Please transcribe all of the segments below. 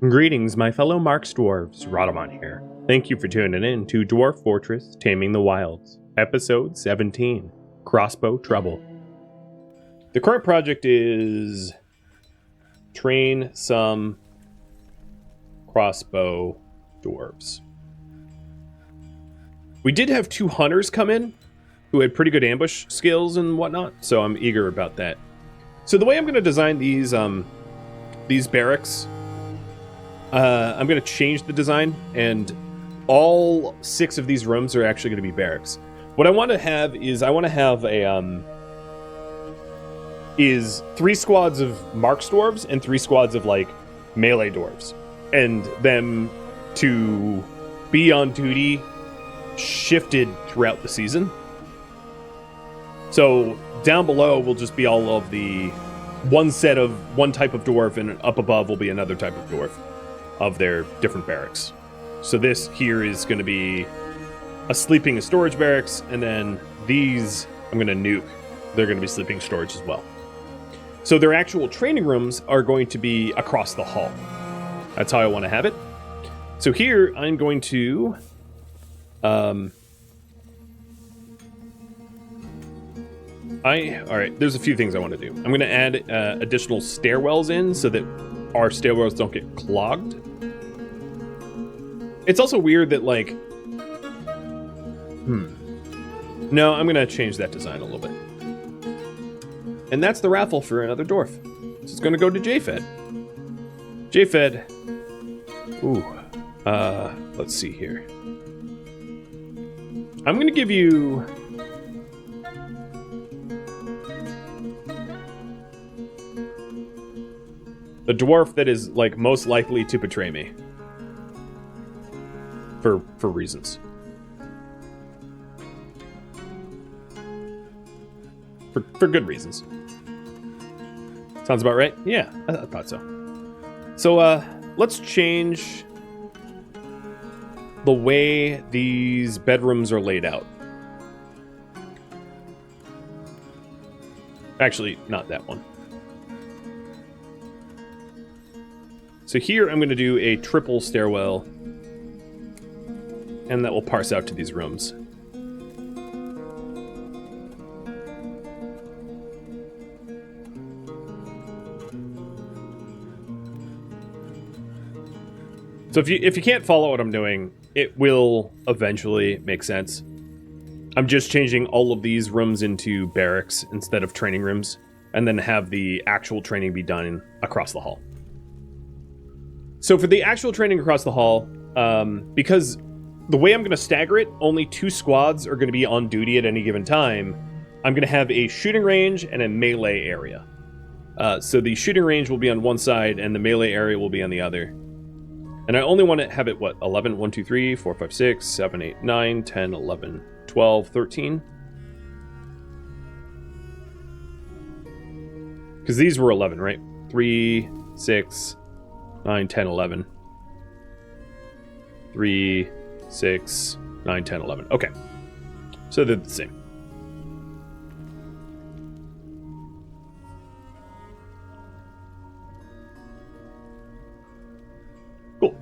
Greetings, my fellow Marks Dwarves, Rodamon here. Thank you for tuning in to Dwarf Fortress, Taming the Wilds, Episode 17, Crossbow Trouble. The current project is train some crossbow dwarves. We did have 2 hunters come in who had pretty good ambush skills and whatnot, so I'm eager about that. So the way I'm going to design these barracks, I'm going to change the design, and all 6 of these rooms are actually going to be barracks. What I want to have is is 3 squads of Marks dwarves and 3 squads of like melee dwarves, and them to be on duty shifted throughout the season. So down below will just be all of the one set of one type of dwarf, and up above will be another type of dwarf of their different barracks. So this here is going to be a sleeping and storage barracks, and then these I'm going to nuke. They're going to be sleeping storage as well. So their actual training rooms are going to be across the hall. That's how I want to have it. So here I'm going to Alright, there's a few things I want to do. I'm going to add additional stairwells in so that our stairwells don't get clogged. It's also weird that, like... No, I'm going to change that design a little bit. And that's the raffle for another dwarf. So it's going to go to JFed. JFed. Ooh. Let's see here. I'm going to give you... the dwarf that is, like, most likely to betray me. For reasons. For good reasons. Sounds about right? Yeah, I thought so. So, let's change the way these bedrooms are laid out. Actually, not that one. So here I'm going to do a triple stairwell, and that will parse out to these rooms. So if you can't follow what I'm doing, it will eventually make sense. I'm just changing all of these rooms into barracks instead of training rooms, and then have the actual training be done across the hall. So for the actual training across the hall, because the way I'm going to stagger it, only 2 squads are going to be on duty at any given time. I'm going to have a shooting range and a melee area. So the shooting range will be on one side, and the melee area will be on the other. And I only want to have it, 11? 1, 2, 3, 4, 5, 6, 7, 8, 9, 10, 11, 12, 13? Because these were 11, right? 3, 6... 9, 10, 11. 3, 6, 9, 10, 11. Okay. So they're the same. Cool.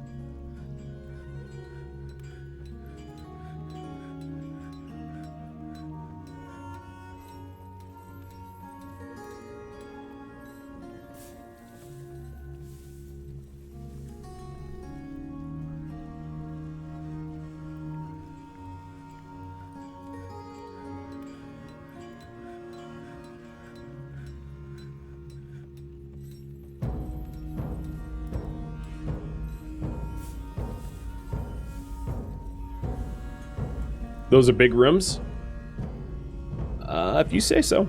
Those are big rooms? If you say so.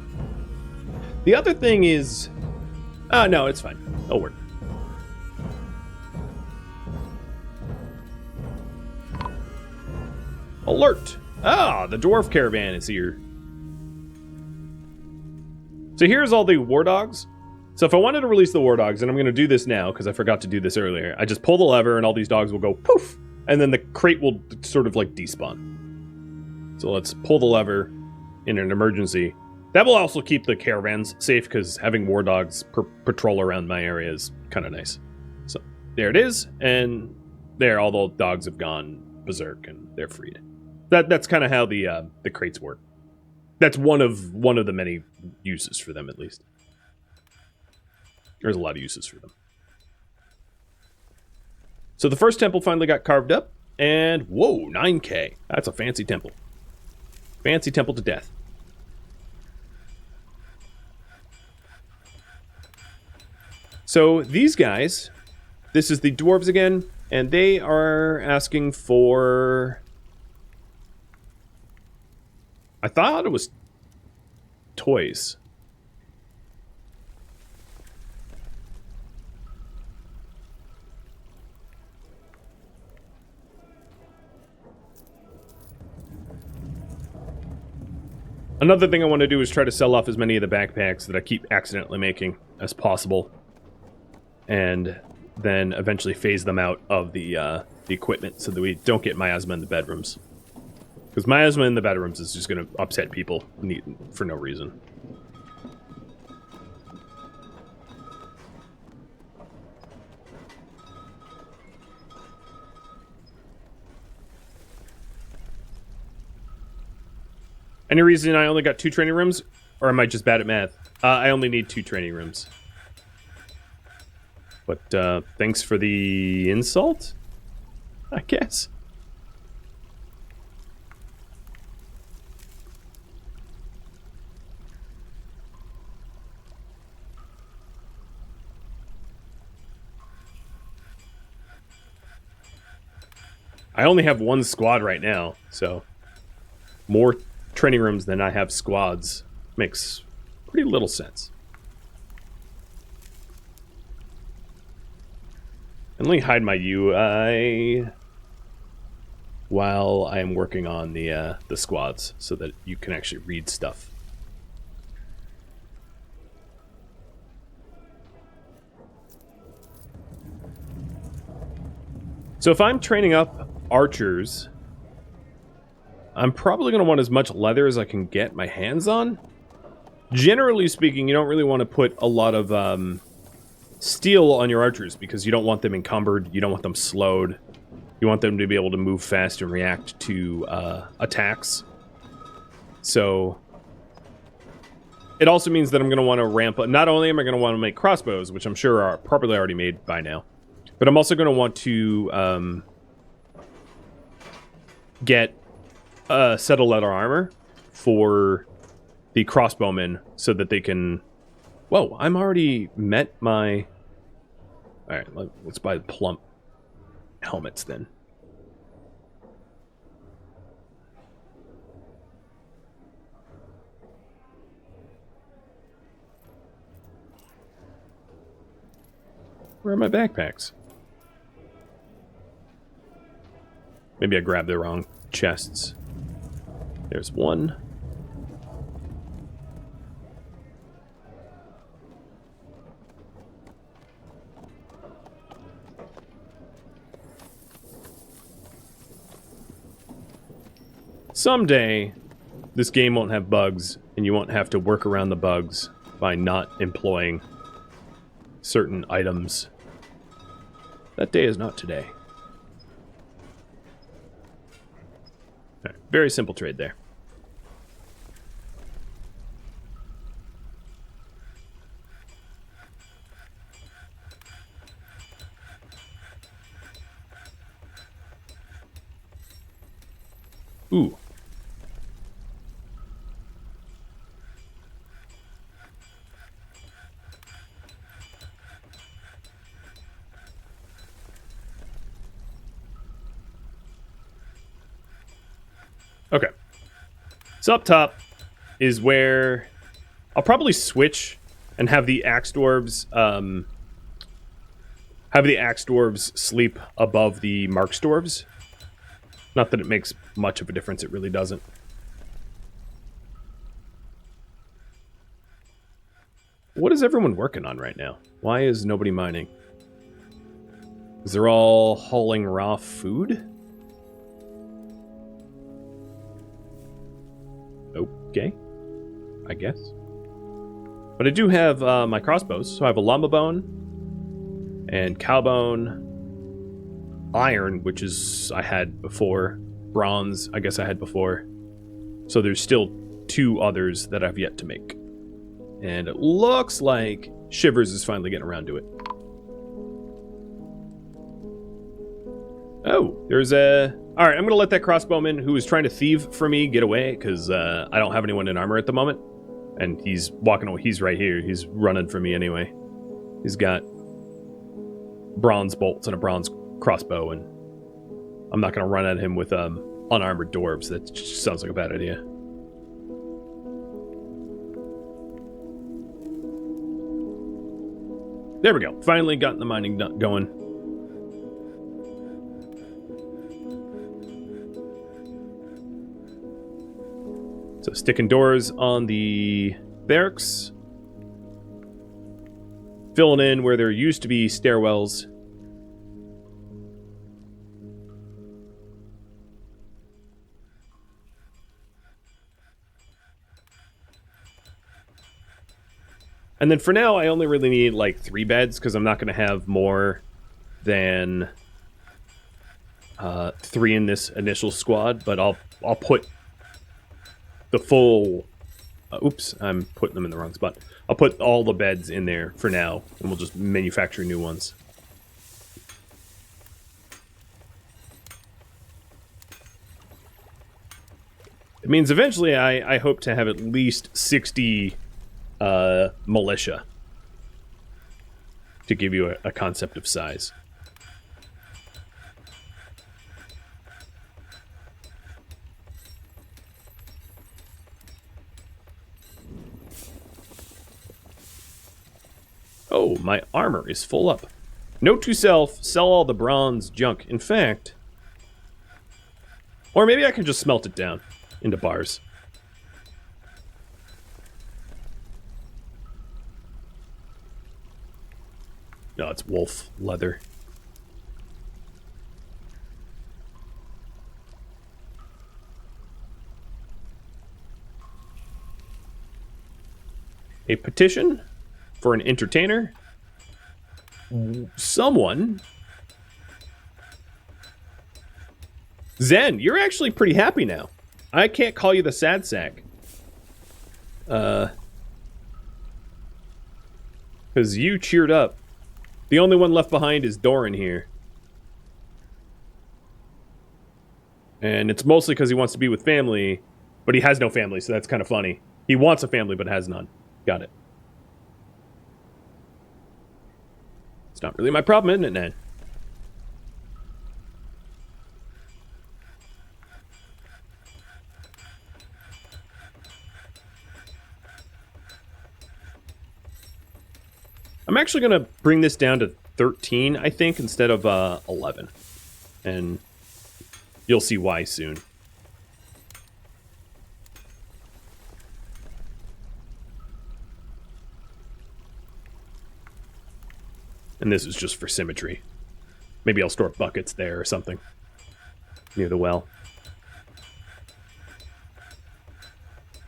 The other thing is... no, it's fine. It'll work. Alert! The dwarf caravan is here. So here's all the war dogs. So if I wanted to release the war dogs, and I'm going to do this now because I forgot to do this earlier, I just pull the lever and all these dogs will go poof, and then the crate will sort of like despawn. So let's pull the lever in an emergency. That will also keep the caravans safe, because having war dogs patrol around my area is kind of nice. So there it is, and there all the dogs have gone berserk and they're freed. That's kind of how the crates work. That's one of the many uses for them, at least. There's a lot of uses for them. So the first temple finally got carved up, and whoa, 9K. That's a fancy temple. Fancy temple to death. So these guys, this is the dwarves again, and they are asking for... I thought it was toys. Another thing I want to do is try to sell off as many of the backpacks that I keep accidentally making as possible. And then eventually phase them out of the equipment so that we don't get miasma in the bedrooms. Because miasma in the bedrooms is just going to upset people for no reason. Any reason I only got 2 training rooms? Or am I just bad at math? I only need 2 training rooms. But thanks for the insult, I guess. I only have 1 squad right now, so more training rooms than I have squads makes pretty little sense. And let me hide my UI while I am working on the squads so that you can actually read stuff. So if I'm training up archers, I'm probably going to want as much leather as I can get my hands on. Generally speaking, you don't really want to put a lot of steel on your archers because you don't want them encumbered, you don't want them slowed. You want them to be able to move fast and react to attacks. So it also means that I'm going to want to ramp up. Not only am I going to want to make crossbows, which I'm sure are probably already made by now, but I'm also going to want to get a set of leather armor for the crossbowmen so that they can... Whoa, I'm already met my... Alright, let's buy the plump helmets then. Where are my backpacks? Maybe I grabbed the wrong chests. There's one. Someday, this game won't have bugs, and you won't have to work around the bugs by not employing certain items. That day is not today. Right, very simple trade there. Ooh. Okay. So up top is where I'll probably switch and have the axe dwarves sleep above the marks dwarves. Not that it makes much of a difference, it really doesn't. What is everyone working on right now? Why is nobody mining? Is they're all hauling raw food? Okay, I guess. But I do have my crossbows, so I have a llama bone and cow bone iron, which is I had before. Bronze, I guess I had before. So there's still 2 others that I've yet to make. And it looks like Shivers is finally getting around to it. Oh, there's a... Alright, I'm going to let that crossbowman who is trying to thieve for me get away, because I don't have anyone in armor at the moment. And he's walking away. He's right here. He's running for me anyway. He's got bronze bolts and a bronze crossbow, and I'm not going to run at him with unarmored dwarves. That just sounds like a bad idea. There we go. Finally gotten the mining going. So sticking doors on the barracks. Filling in where there used to be stairwells. And then for now, I only really need like 3 beds because I'm not going to have more than 3 in this initial squad. But I'll put the full... oops, I'm putting them in the wrong spot. I'll put all the beds in there for now, and we'll just manufacture new ones. It means eventually I hope to have at least 60 militia to give you a concept of size. Oh, my armor is full up. Note to self, sell all the bronze junk. In fact... Or maybe I can just smelt it down into bars. No, it's wolf leather. A petition for an entertainer. Someone. Zen, you're actually pretty happy now. I can't call you the sad sack. Because you cheered up. The only one left behind is Doran here. And it's mostly because he wants to be with family, but he has no family, so that's kind of funny. He wants a family, but has none. Got it. It's not really my problem, isn't it, Nan? I'm actually going to bring this down to 13, I think, instead of 11. And you'll see why soon. And this is just for symmetry. Maybe I'll store buckets there or something. Near the well.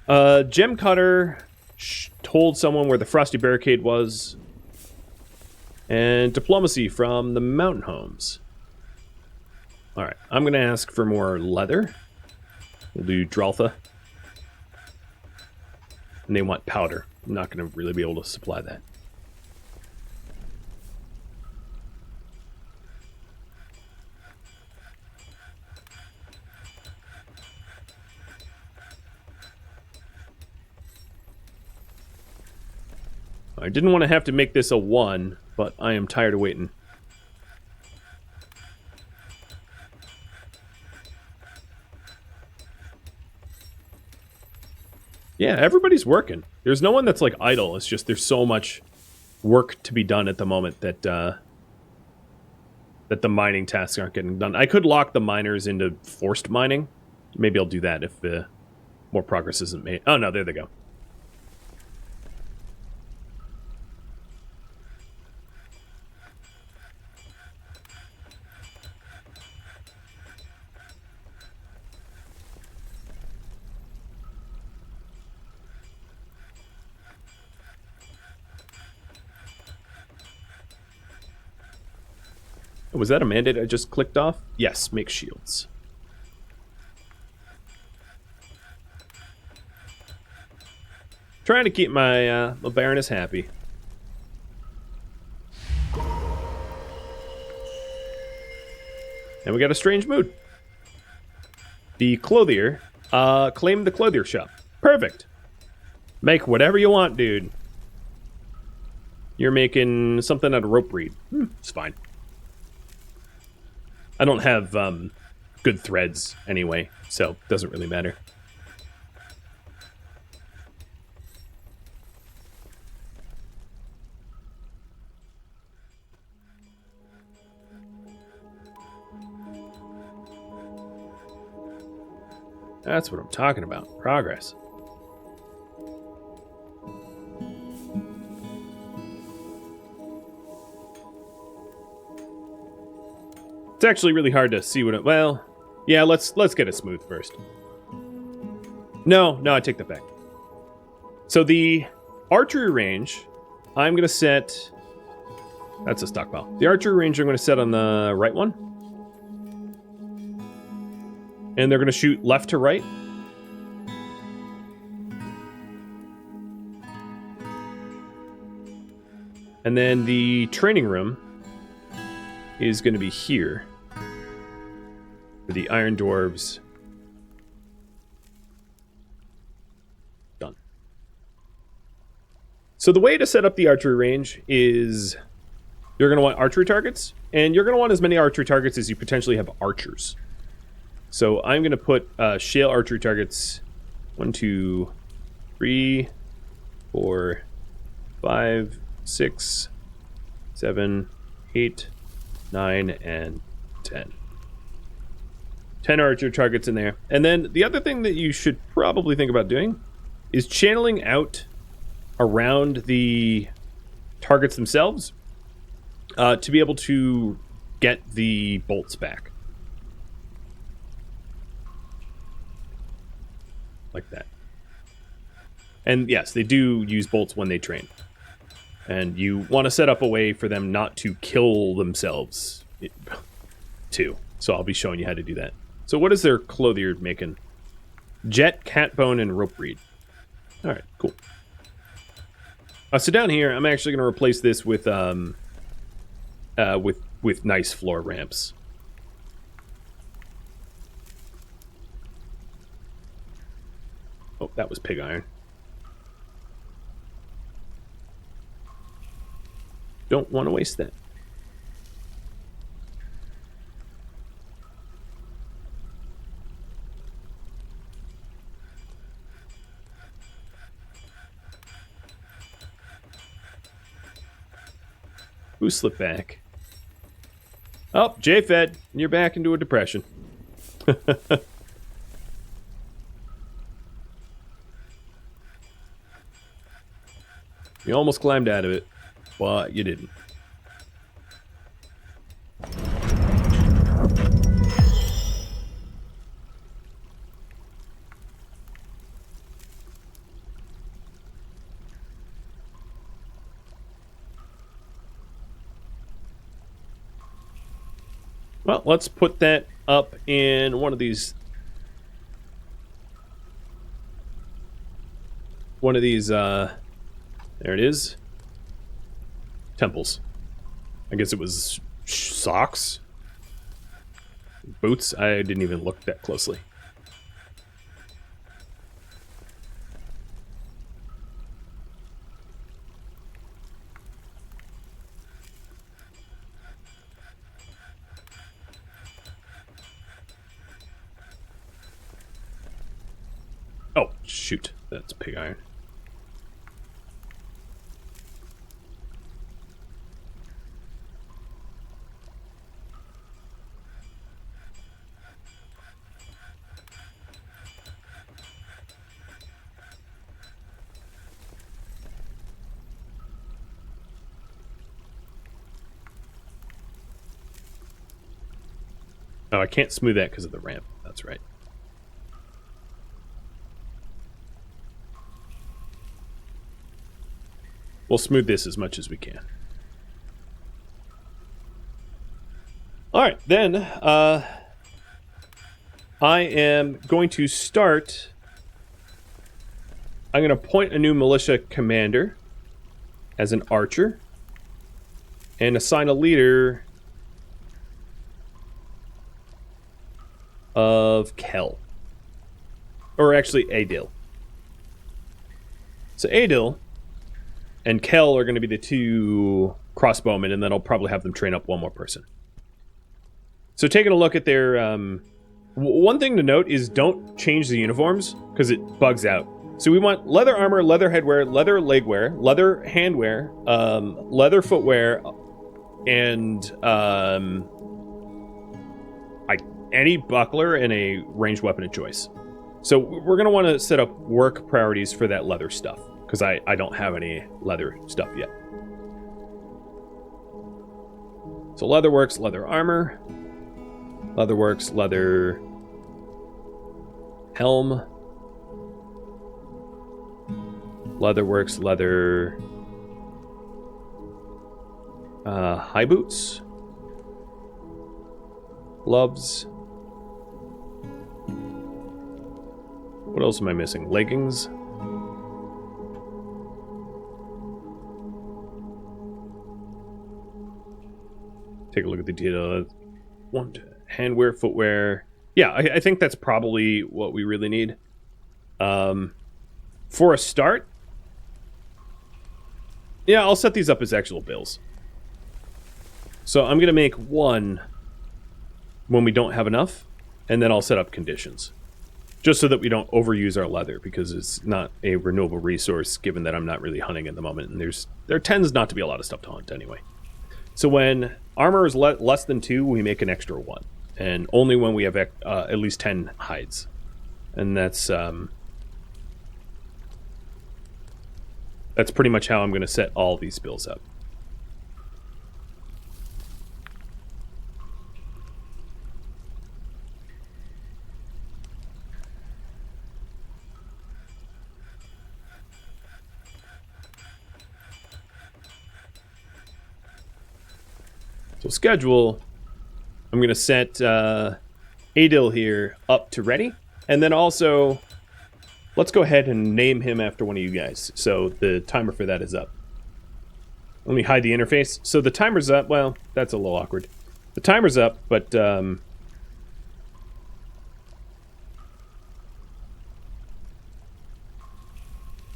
Gem Cutter told someone where the Frosty Barricade was. And diplomacy from the Mountain Homes. Alright, I'm going to ask for more leather. We'll do Draltha. And they want powder. I'm not going to really be able to supply that. I didn't want to have to make this a 1, but I am tired of waiting. Yeah, everybody's working. There's no one that's like idle. It's just there's so much work to be done at the moment that that the mining tasks aren't getting done. I could lock the miners into forced mining. Maybe I'll do that if more progress isn't made. Oh no, there they go. Was that a mandate I just clicked off? Yes, make shields. Trying to keep my Baroness happy. And we got a strange mood. The clothier. Claim the clothier shop. Perfect. Make whatever you want, dude. You're making something out of rope reed. It's fine. I don't have good threads anyway, so it doesn't really matter. That's what I'm talking about. Progress. It's actually really hard to see what it... Well, yeah, let's get it smooth first. No, I take that back. So the archery range, I'm going to set... That's a stockpile. The archery range I'm going to set on the right one. And they're going to shoot left to right. And then the training room is going to be here. For the Iron Dwarves. Done. So the way to set up the archery range is you're going to want archery targets, and you're going to want as many archery targets as you potentially have archers. So I'm going to put shale archery targets 1, 2, 3, 4, 5, 6, 7, 8, 9, and 10. 10 archer targets in there. And then the other thing that you should probably think about doing is channeling out around the targets themselves to be able to get the bolts back. Like that. And yes, they do use bolts when they train. And you want to set up a way for them not to kill themselves too. So I'll be showing you how to do that. So what is their clothier making? Jet, catbone, and rope reed. All right, cool. So down here, I'm actually going to replace this with nice floor ramps. Oh, that was pig iron. Don't want to waste that. Who slipped back? Oh, J-Fed, you're back into a depression. You almost climbed out of it, but you didn't. Well, let's put that up in one of these. There it is. Temples. I guess it was socks? Boots? I didn't even look that closely. Oh, shoot. That's pig iron. Oh, I can't smooth that because of the ramp. That's right. We'll smooth this as much as we can. All right, then I am going to start. I'm going to appoint a new militia commander as an archer and assign a leader of Kel. Or actually, Adil. So Adil and Kel are going to be the two crossbowmen, and then I'll probably have them train up one more person. So taking a look at their... one thing to note is don't change the uniforms, because it bugs out. So we want leather armor, leather headwear, leather legwear, leather handwear, leather footwear, and any buckler and a ranged weapon of choice. So we're going to want to set up work priorities for that leather stuff, because I don't have any leather stuff yet. So leatherworks, leather armor, leatherworks, leather helm, leatherworks, leather high boots, gloves. What else am I missing? Leggings. Take a look at the detail. Handwear, footwear. Yeah, I think that's probably what we really need. For a start, yeah, I'll set these up as actual bills. So I'm going to make one when we don't have enough, and then I'll set up conditions. Just so that we don't overuse our leather, because it's not a renewable resource, given that I'm not really hunting at the moment, and there tends not to be a lot of stuff to hunt anyway. So when armor is less than 2, we make an extra 1. And only when we have at least 10 hides. And that's pretty much how I'm going to set all these bills up. So schedule, I'm going to set Adil here up to ready. And then also, let's go ahead and name him after one of you guys. So the timer for that is up. Let me hide the interface. So the timer's up. Well, that's a little awkward. The timer's up, but...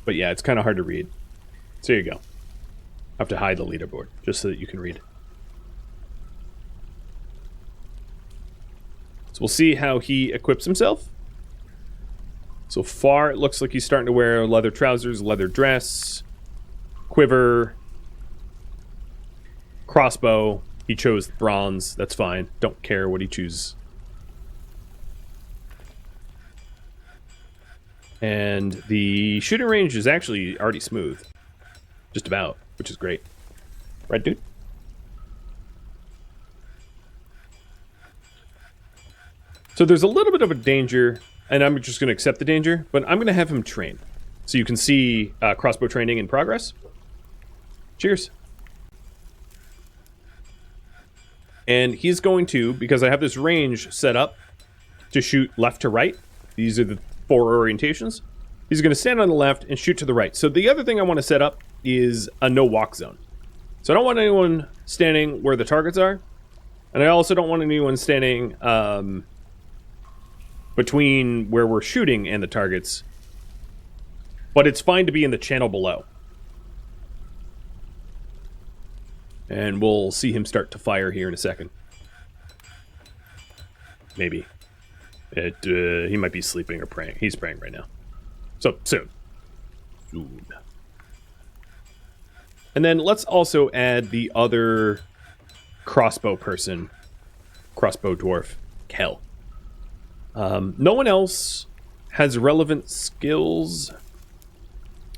but yeah, it's kind of hard to read. So here you go. I have to hide the leaderboard, just so that you can read. So we'll see how he equips himself. So far, it looks like he's starting to wear leather trousers, leather dress, quiver, crossbow. He chose bronze. That's fine. Don't care what he chooses. And the shooting range is actually already smooth. Just about, which is great. Right, dude? So there's a little bit of a danger, and I'm just going to accept the danger, but I'm going to have him train. So you can see crossbow training in progress. Cheers. And he's going to, because I have this range set up to shoot left to right. These are the 4 orientations. He's going to stand on the left and shoot to the right. So the other thing I want to set up is a no walk zone. So I don't want anyone standing where the targets are. And I also don't want anyone standing between where we're shooting and the targets. But it's fine to be in the channel below. And we'll see him start to fire here in a second. Maybe. He might be sleeping or praying. He's praying right now. So, soon. Soon. And then let's also add the other crossbow person. Crossbow dwarf. Kel. No one else has relevant skills.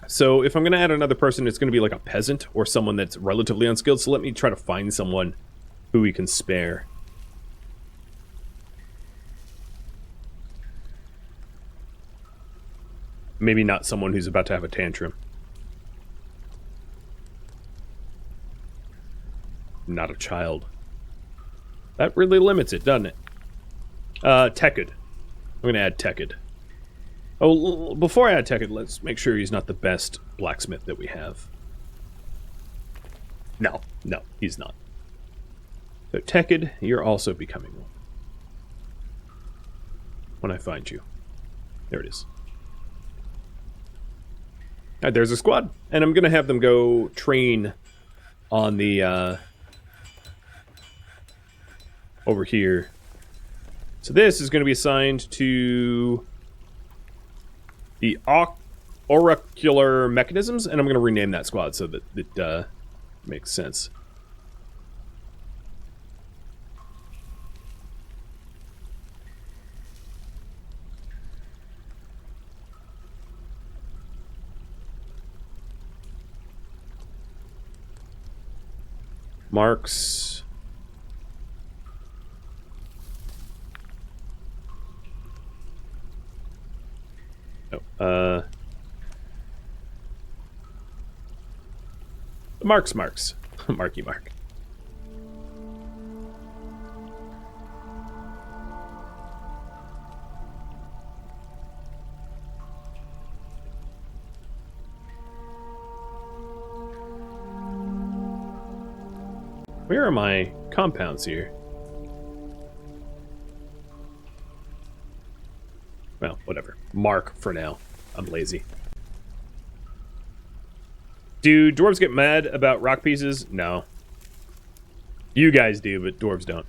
So if I'm going to add another person, it's going to be like a peasant or someone that's relatively unskilled. So let me try to find someone who we can spare. Maybe not someone who's about to have a tantrum. Not a child. That really limits it, doesn't it? Tekid. I'm going to add Tekid. Oh, before I add Tekid, let's make sure he's not the best blacksmith that we have. No, he's not. So Tekid, you're also becoming one. When I find you. There it is. Alright, there's a squad. And I'm going to have them go train on the, over here. So this is going to be assigned to the auricular mechanisms, and I'm going to rename that squad so that it makes sense. Marks. Oh, Marks. Marky Mark. Where are my compounds here? Well, whatever. Mark for now. I'm lazy. Do dwarves get mad about rock pieces? No. You guys do, but dwarves don't.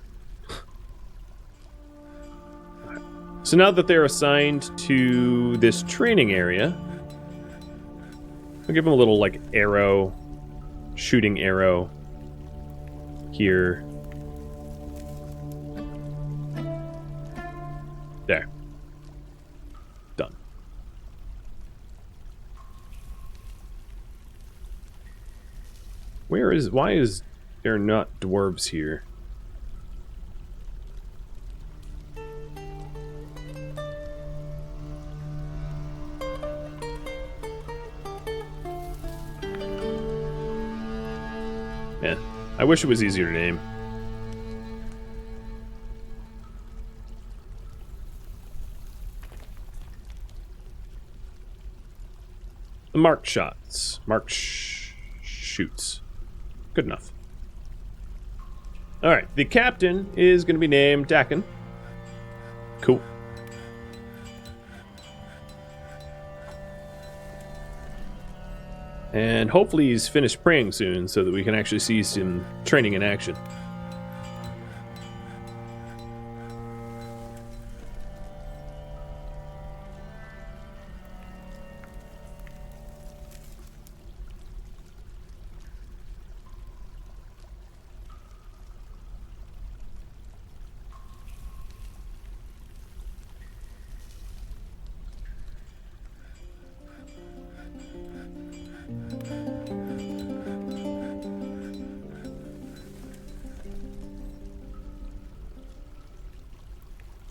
So now that they're assigned to this training area, I'll give them a little, like, arrow, shooting arrow here. There. Done. Why is there not dwarves here? Yeah, I wish it was easier to name. Marked shots. Marked shoots. Good enough. Alright, the captain is going to be named Dakin. Cool. And hopefully he's finished praying soon so that we can actually see some training in action.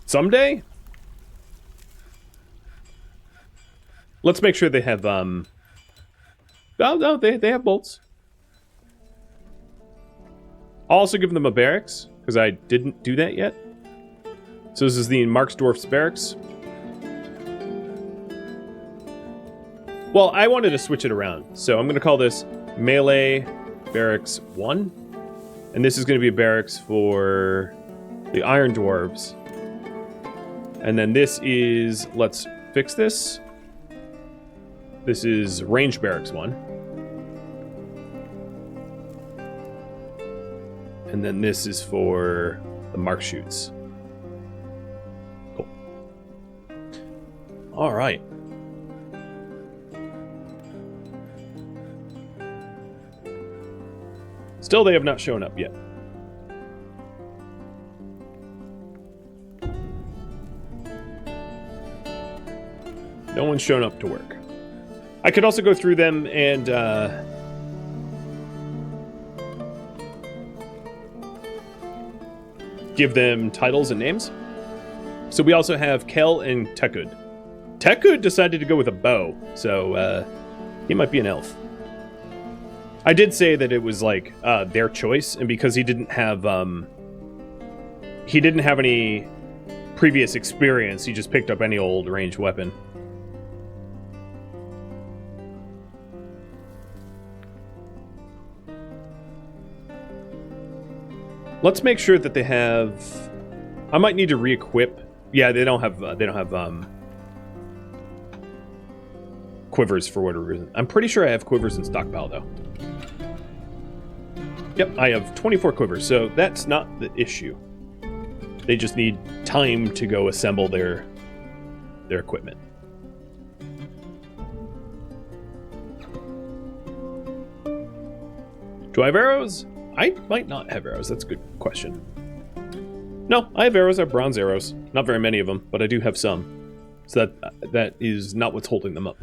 Someday? Let's make sure they have, Oh, no, they have bolts. I'll also give them a barracks, because I didn't do that yet. So this is the Mark's Dwarf's barracks. Well, I wanted to switch it around, so I'm going to call this Melee Barracks 1. And this is going to be a barracks for the Iron Dwarves. And then this is, let's fix this. This is Range Barracks 1. And then this is for the Mark Shoots. Cool. All right. Still, they have not shown up yet. No one's shown up to work. I could also go through them and give them titles and names. So we also have Kel and Tekud. Tekud decided to go with a bow, so he might be an elf. I did say that it was like their choice, and because he didn't have he didn't have any previous experience. He just picked up any old ranged weapon. Let's make sure that they have... I might need to re-equip. Yeah, they don't have quivers for whatever reason. I'm pretty sure I have quivers in stockpile though. Yep, I have 24 quivers, so that's not the issue. They just need time to go assemble their equipment. Do I have arrows? I might not have arrows. That's a good question. No, I have arrows. I have bronze arrows. Not very many of them, but I do have some. So that is not what's holding them up.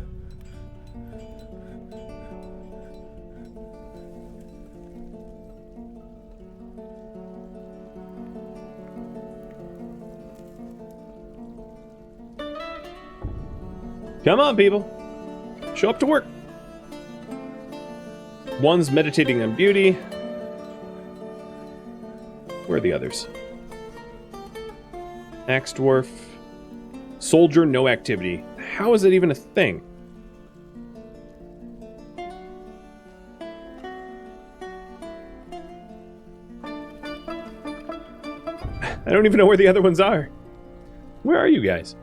Come on, people. Show up to work. One's meditating on beauty. Where are the others? Axe dwarf. Soldier, no activity. How is it even a thing? I don't even know where the other ones are. Where are you guys?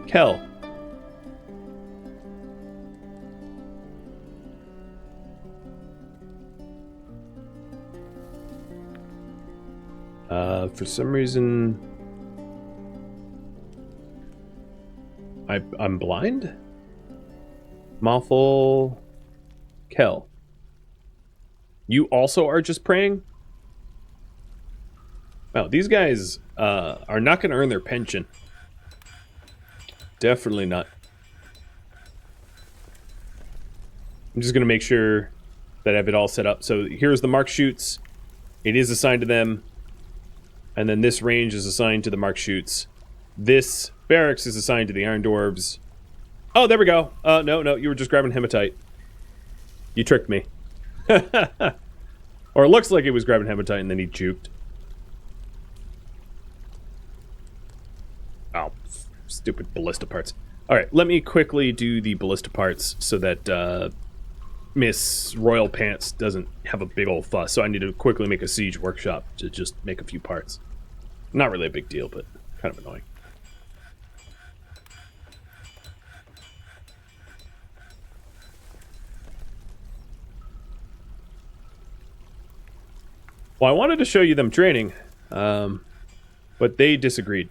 Kel. For some reason... I'm blind? Mothel... Kel. You also are just praying? Wow, these guys are not going to earn their pension. Definitely not. I'm just going to make sure that I have it all set up. So here's the mark shoots. It is assigned to them. And then this range is assigned to the mark shoots. This barracks is assigned to the iron dwarves. Oh, there we go. No, you were just grabbing hematite. You tricked me. Or it looks like it was grabbing hematite and then he juked. Oh, stupid ballista parts. Alright, let me quickly do the ballista parts so that Miss Royal Pants doesn't have a big old fuss. So I need to quickly make a siege workshop to just make a few parts. Not really a big deal, but kind of annoying. Well, I wanted to show you them training, but they disagreed.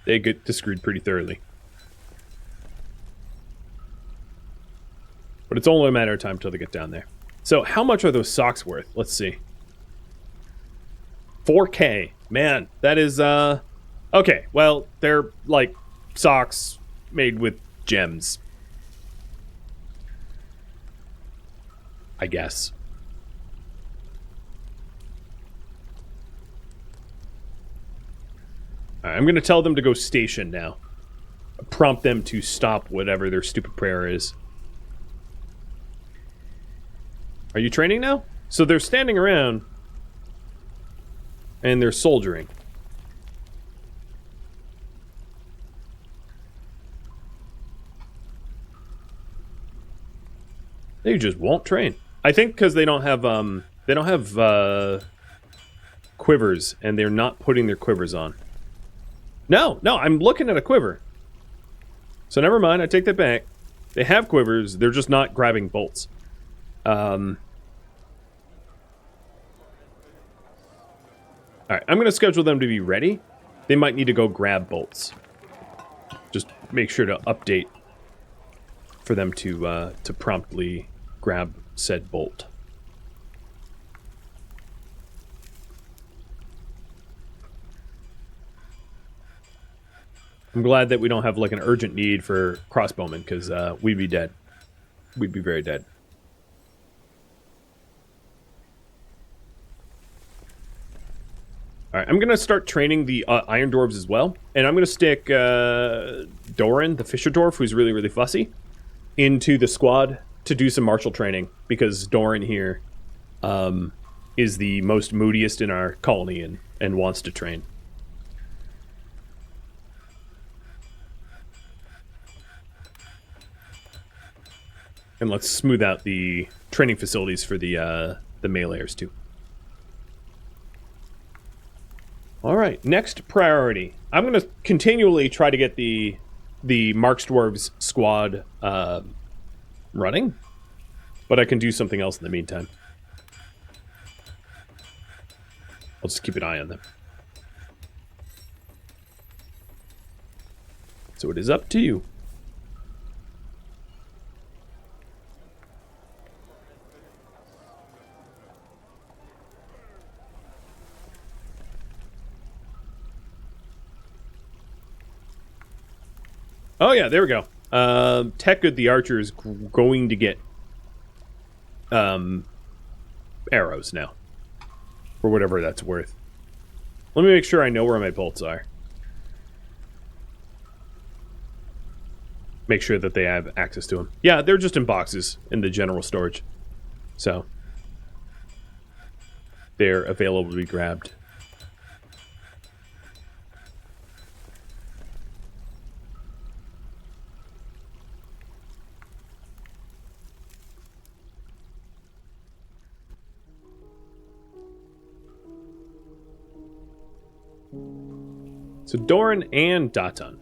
They disagreed pretty thoroughly. But it's only a matter of time till they get down there. So how much are those socks worth? Let's see. 4K. Man, that is, okay, well, they're like socks made with gems. I guess. Alright, I'm going to tell them to go station now. Prompt them to stop whatever their stupid prayer is. Are you training now? So they're standing around and they're soldiering. They just won't train. I think because they don't have quivers and they're not putting their quivers on. No, I'm looking at a quiver. So never mind, I take that back. They have quivers, they're just not grabbing bolts. Alright, I'm going to schedule them to be ready. They might need to go grab bolts. Just make sure to update for them to promptly grab said bolt. I'm glad that we don't have like an urgent need for crossbowmen, because we'd be dead. We'd be very dead. Alright, I'm going to start training the Iron Dwarves as well. And I'm going to stick Doran, the Fisher Dwarf, who's really, really fussy, into the squad to do some martial training. Because Doran here is the most moodiest in our colony and wants to train. And let's smooth out the training facilities for the meleeers too. All right, next priority. I'm going to continually try to get the Marks Dwarves squad running, but I can do something else in the meantime. I'll just keep an eye on them. So it is up to you. Oh yeah, there we go. Tekkud the archer is going to get arrows now. For whatever that's worth. Let me make sure I know where my bolts are. Make sure that they have access to them. Yeah, they're just in boxes in the general storage. So they're available to be grabbed. So Doran and Datan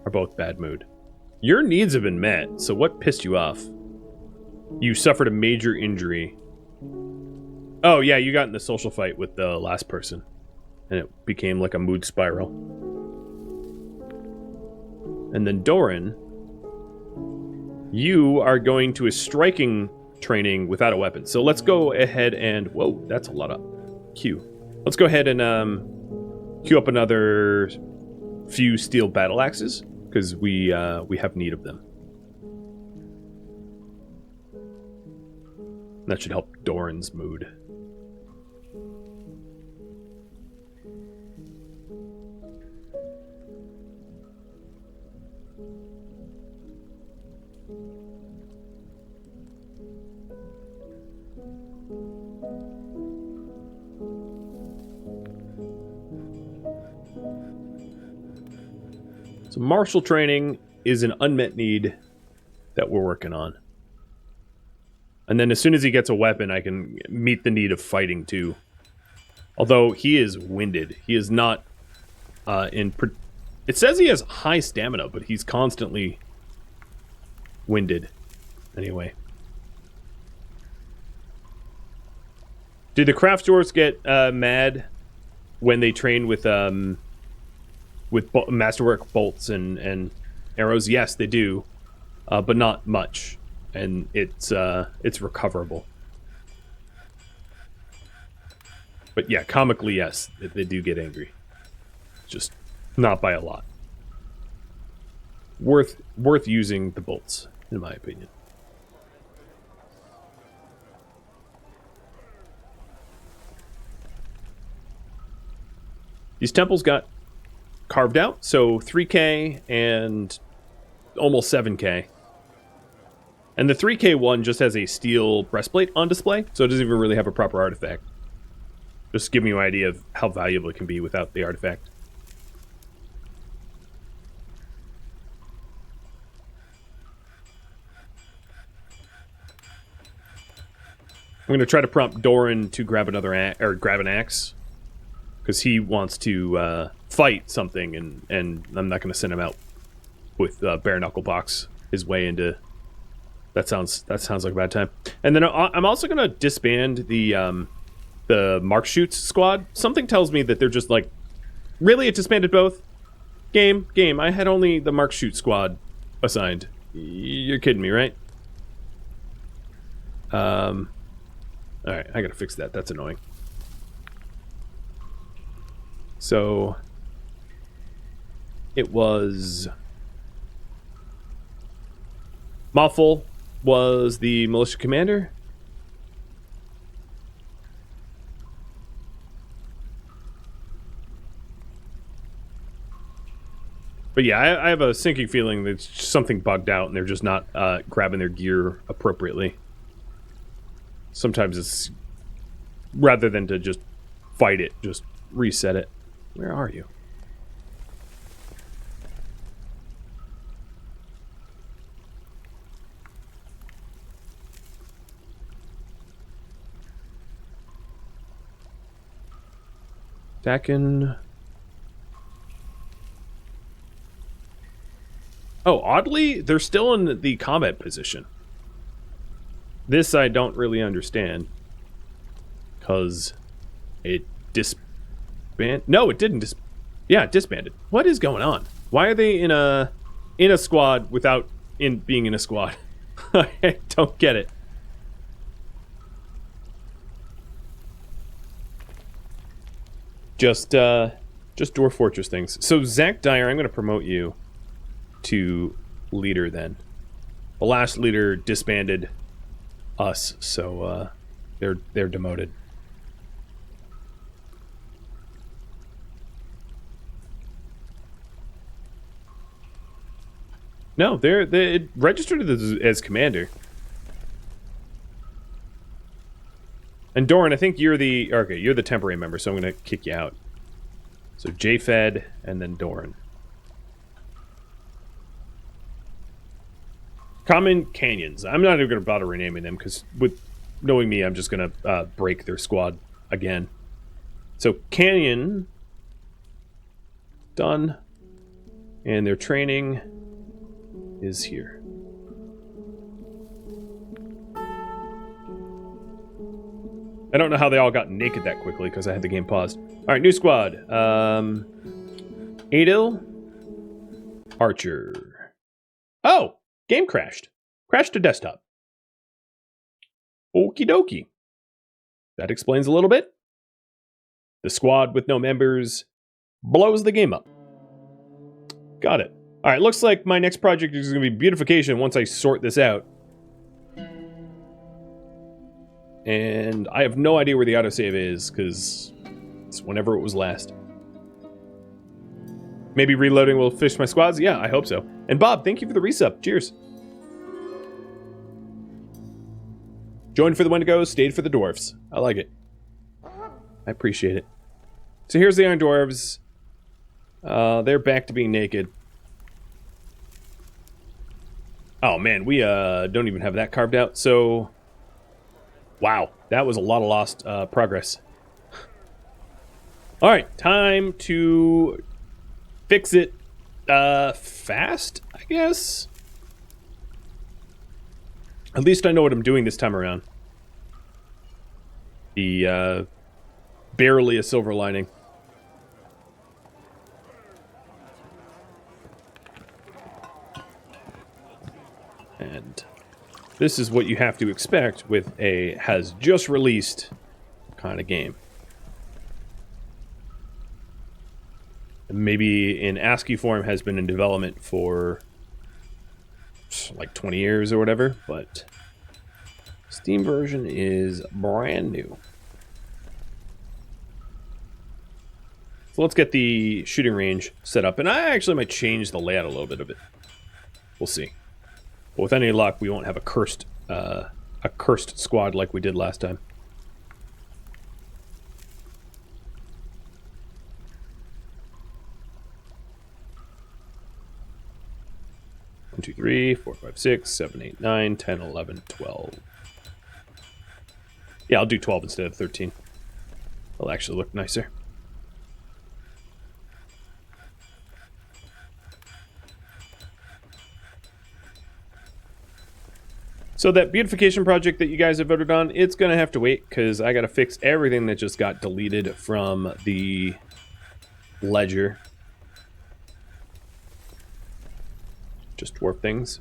are both bad mood. Your needs have been met, so what pissed you off? You suffered a major injury. Oh yeah, you got in the social fight with the last person. And it became like a mood spiral. And then Doran, you are going to a striking training without a weapon. So let's go ahead and... Whoa, that's a lot of Q. Let's go ahead and queue up another few steel battle axes, because we have need of them. That should help Doran's mood. So martial training is an unmet need that we're working on. And then as soon as he gets a weapon, I can meet the need of fighting too. Although he is winded. He is not it says he has high stamina, but he's constantly winded. Anyway. Do the craft dwarves get mad when they train with masterwork bolts and arrows? Yes, they do, but not much, and it's recoverable. But yeah, comically, yes, they do get angry, just not by a lot. Worth using the bolts, in my opinion. These temples got carved out, so 3k and almost 7k. And the 3k one just has a steel breastplate on display, so it doesn't even really have a proper artifact. Just giving you an idea of how valuable it can be without the artifact. I'm going to try to prompt Doran to grab grab an axe, because he wants to fight something, and I'm not going to send him out with bare knuckle box his way into. That sounds like a bad time. And then I'm also going to disband the Mark Shoots squad. Something tells me that they're just like, really, it disbanded both. Game. I had only the Mark Shoot squad assigned. You're kidding me, right? All right, I got to fix that. That's annoying. So it was Moffel was the militia commander. But yeah, I have a sinking feeling that something bugged out and they're just not grabbing their gear appropriately. Sometimes it's rather than to just fight it, just reset it. Where are you? Attacking. Oh, oddly, they're still in the combat position. This I don't really understand. Because it disbanded. No, it didn't. Yeah, it disbanded. What is going on? Why are they in a squad without being in a squad? I don't get it. Just Dwarf Fortress things. So Zach Dyer, I'm going to promote you to leader then. The last leader disbanded us, so they're demoted. No, they registered as commander. And Doran, I think you're the temporary member, so I'm gonna kick you out. So JFed and then Doran. Common Canyons. I'm not even gonna bother renaming them because with knowing me, I'm just gonna break their squad again. So Canyon done, and their training is here. I don't know how they all got naked that quickly because I had the game paused. Alright, new squad. Adil. Archer. Oh! Game crashed. Crashed to desktop. Okie dokie. That explains a little bit. The squad with no members blows the game up. Got it. Alright, looks like my next project is going to be beautification once I sort this out. And I have no idea where the autosave is, because it's whenever it was last. Maybe reloading will fix my squads? Yeah, I hope so. And Bob, thank you for the resub. Cheers. Joined for the Wendigo, stayed for the dwarves. I like it. I appreciate it. So here's the Iron Dwarves. They're back to being naked. Oh man, we don't even have that carved out, so... Wow, that was a lot of lost progress. Alright, time to fix it fast, I guess? At least I know what I'm doing this time around. The barely a silver lining. And this is what you have to expect with a has just released kind of game. Maybe in ASCII form has been in development for like 20 years or whatever, but Steam version is brand new. So let's get the shooting range set up, and I actually might change the layout a little bit of it. We'll see. But with any luck, we won't have a cursed squad like we did last time. One, 2, 3, 4, 5, 6, 7, 8, 9, 10, 11, 12. Yeah, I'll do 12 instead of 13. It'll actually look nicer. So that beautification project that you guys have voted on, it's going to have to wait because I got to fix everything that just got deleted from the ledger. Just dwarf things.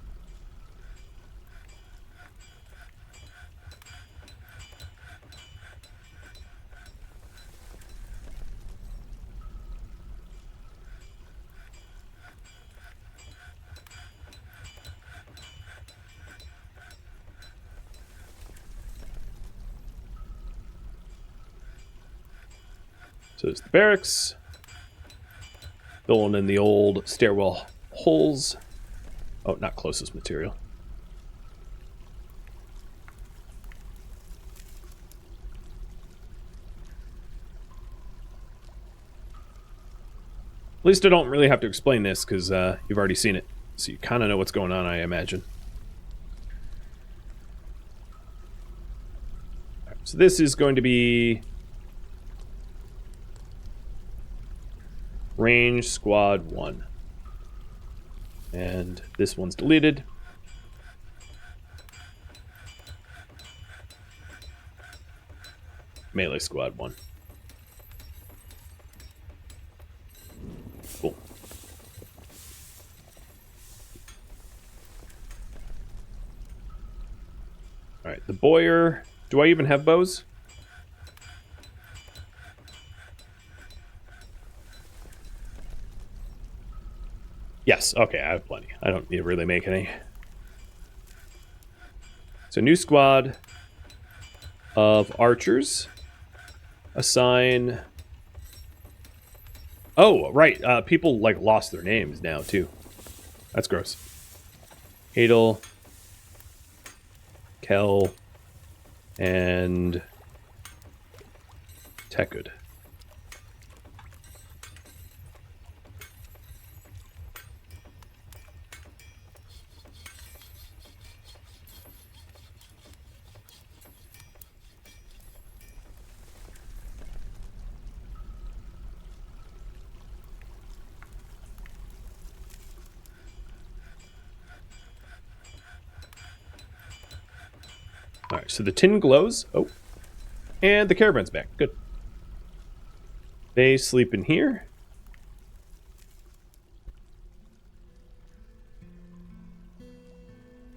So there's the barracks. Filling in the old stairwell holes. Oh, not closest material. At least I don't really have to explain this, because you've already seen it. So you kind of know what's going on, I imagine. Right, so this is going to be... range squad 1. And this one's deleted. Melee squad 1. Cool. Alright, the Boyer. Do I even have bows? Yes, okay, I have plenty. I don't need to really make any. So new squad of archers. Assign... Oh, right. People, like, lost their names now, too. That's gross. Hadel, Kel, and Tekud. Alright, so the tin glows. Oh. And the caravan's back. Good. They sleep in here.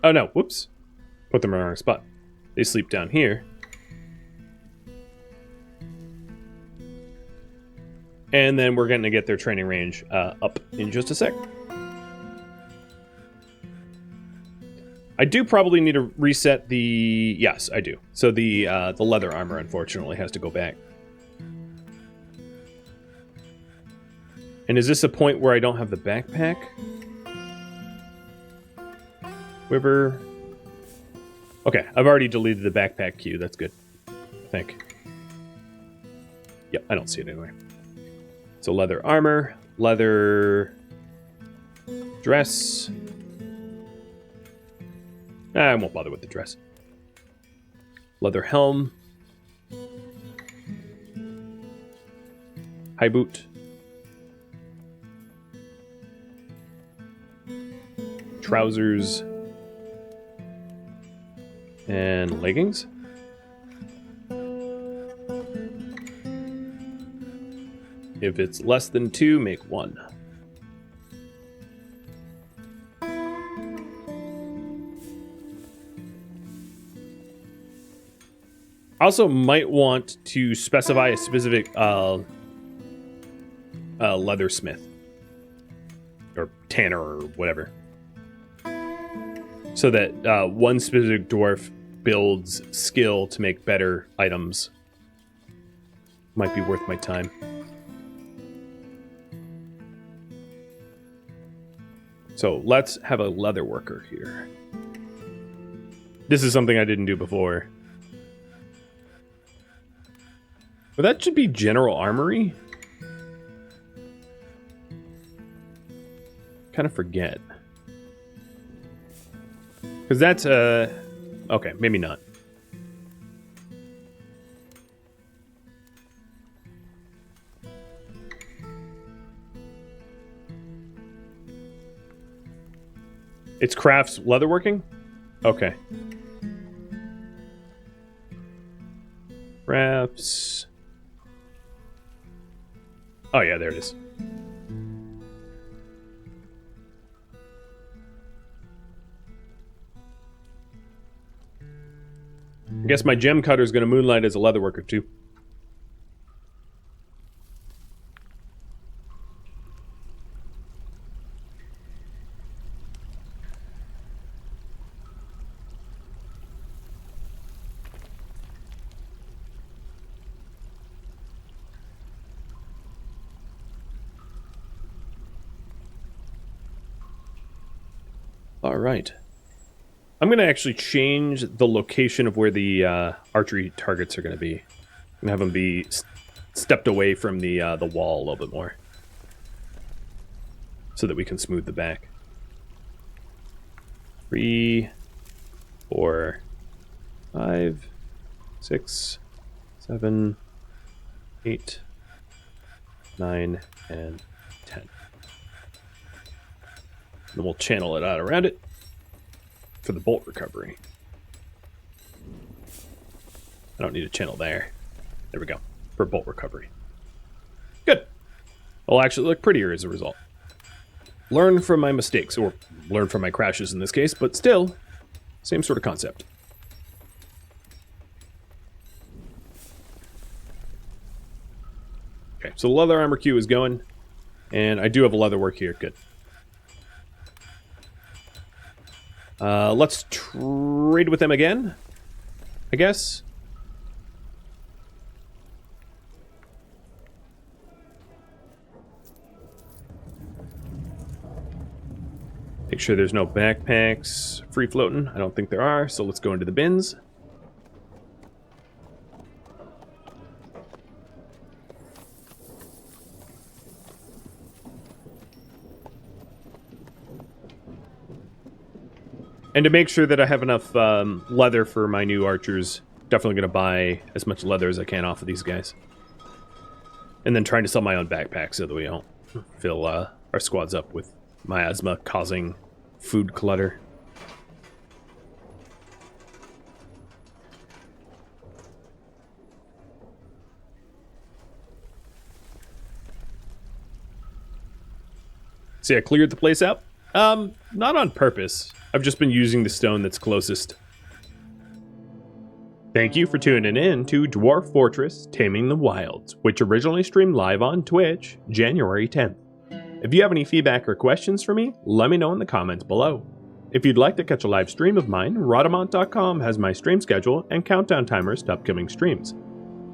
Oh no, whoops. Put them in the wrong spot. They sleep down here. And then we're going to get their training range up in just a sec. I do probably need to reset the... Yes, I do. So the leather armor, unfortunately, has to go back. And is this a point where I don't have the backpack? Quiver. Okay, I've already deleted the backpack queue. That's good. I think. Yep, I don't see it anyway. So leather armor, leather dress. I won't bother with the dress. Leather helm. High boot. Trousers. And leggings. If it's less than 2, make 1. Also might want to specify a specific leathersmith. Or tanner or whatever. So that one specific dwarf builds skill to make better items. Might be worth my time. So let's have a leather worker here. This is something I didn't do before. But that should be general armory. Kind of forget. Because that's okay, maybe not. It's crafts leatherworking? Okay. Crafts. Oh yeah, there it is. I guess my gem cutter is going to moonlight as a leatherworker too. All right. I'm going to actually change the location of where the archery targets are going to be. I'm going to have them be stepped away from the wall a little bit more. so that we can smooth the back. 3, 4, 5, 6, 7, 8, 9, and 10. Then we'll channel it out around it for the bolt recovery. I don't need a channel there. There we go, for bolt recovery. Good. It'll actually look prettier as a result. Learn from my mistakes, or learn from my crashes in this case, but still, same sort of concept. Okay, so the leather armor queue is going, and I do have a leather work here. Good. Let's trade with them again, I guess. Make sure there's no backpacks free floating. I don't think there are, so let's go into the bins. And to make sure that I have enough leather for my new archers, definitely going to buy as much leather as I can off of these guys. And then trying to sell my own backpack so that we don't fill our squads up with miasma causing food clutter. See, I cleared the place out. Not on purpose. I've just been using the stone that's closest. Thank you for tuning in to Dwarf Fortress, Taming the Wilds, which originally streamed live on Twitch, January 10th. If you have any feedback or questions for me, let me know in the comments below. If you'd like to catch a live stream of mine, Rhodamont.com has my stream schedule and countdown timers to upcoming streams.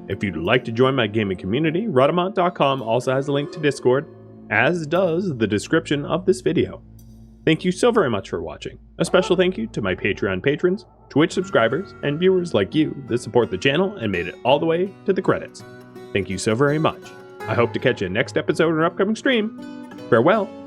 If you'd like to join my gaming community, Rhodamont.com also has a link to Discord, as does the description of this video. Thank you so very much for watching. A special thank you to my Patreon patrons, Twitch subscribers, and viewers like you that support the channel and made it all the way to the credits. Thank you so very much. I hope to catch you next episode or upcoming stream. Farewell.